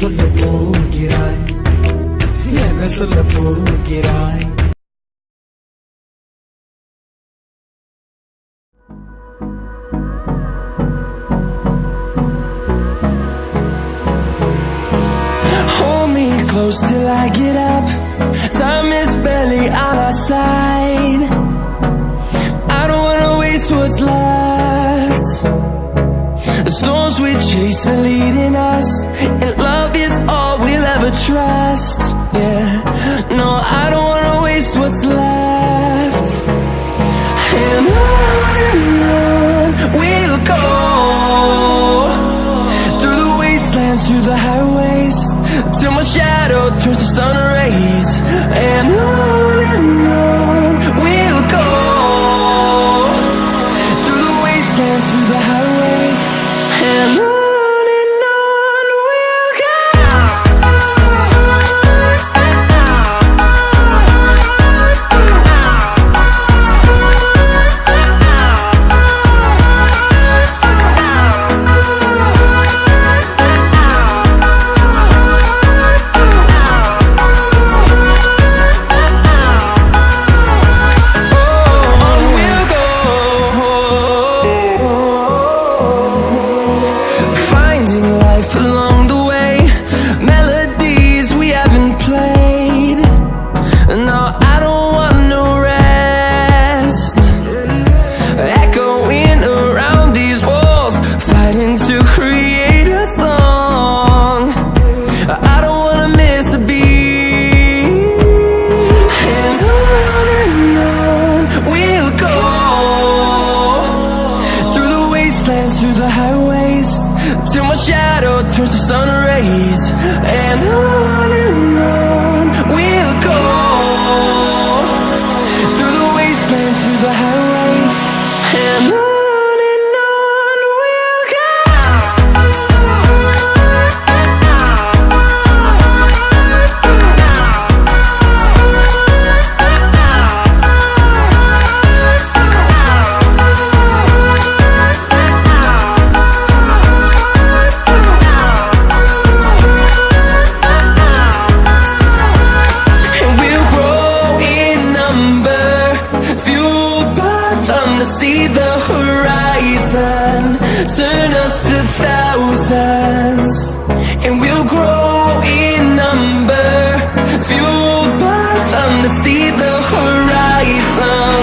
சொல்ல போகிறாய், என்ன சொல்ல போகிறாய்? Hold me close till I get up. Time is barely on our side. I don't wanna waste what's left. The storms we chase are leading us, and love is all we'll ever trust. Yeah, no, I don't wanna waste what's left. And on we'll go, through the wastelands, through the highways, till my shadow turns to sun rays. And on we'll go, through the wastelands, through the highways, and on we'll go. Through the highways, till my shadow turns to sun rays. And on we'll go, through the wastelands, through the highways, and on we'll go. See the horizon, turn us to thousands, and we'll grow in number, fueled by them to see the horizon,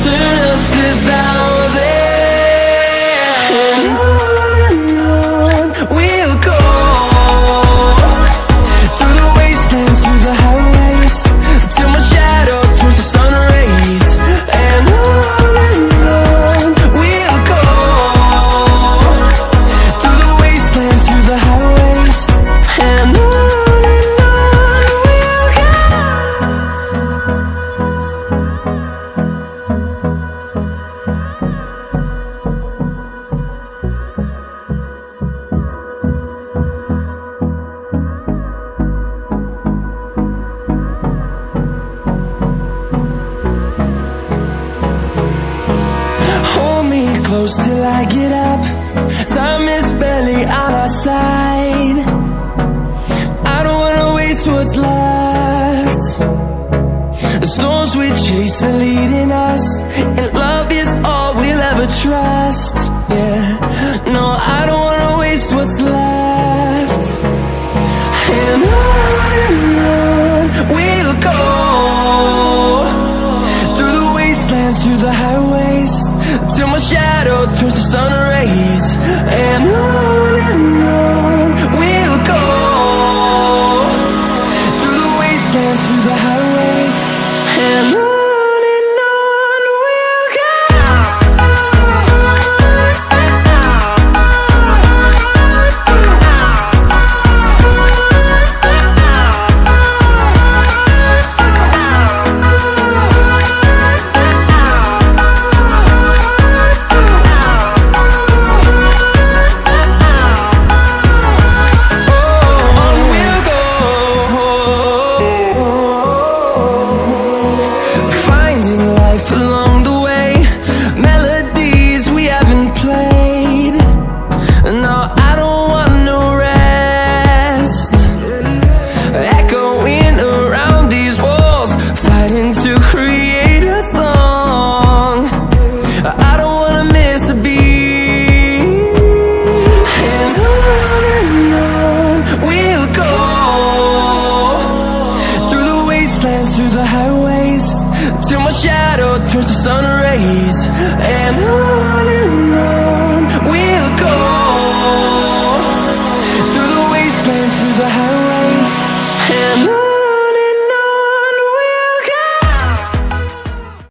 turn us to thousands. And on we'll go, through the wastelands, through the highways, till my shadow turns to sun rays. And close till I get up. Time is barely on our side. I don't wanna waste what's left. The storms we chase are leading us, and love is all we'll ever trust. Yeah, no, I don't wanna waste what's left. And on we'll go, through the wastelands, through the highways, till my shadow turns to sun rays. And on we'll go, through the wastelands, through the highways, and on we'll go. turns to sun rays, and on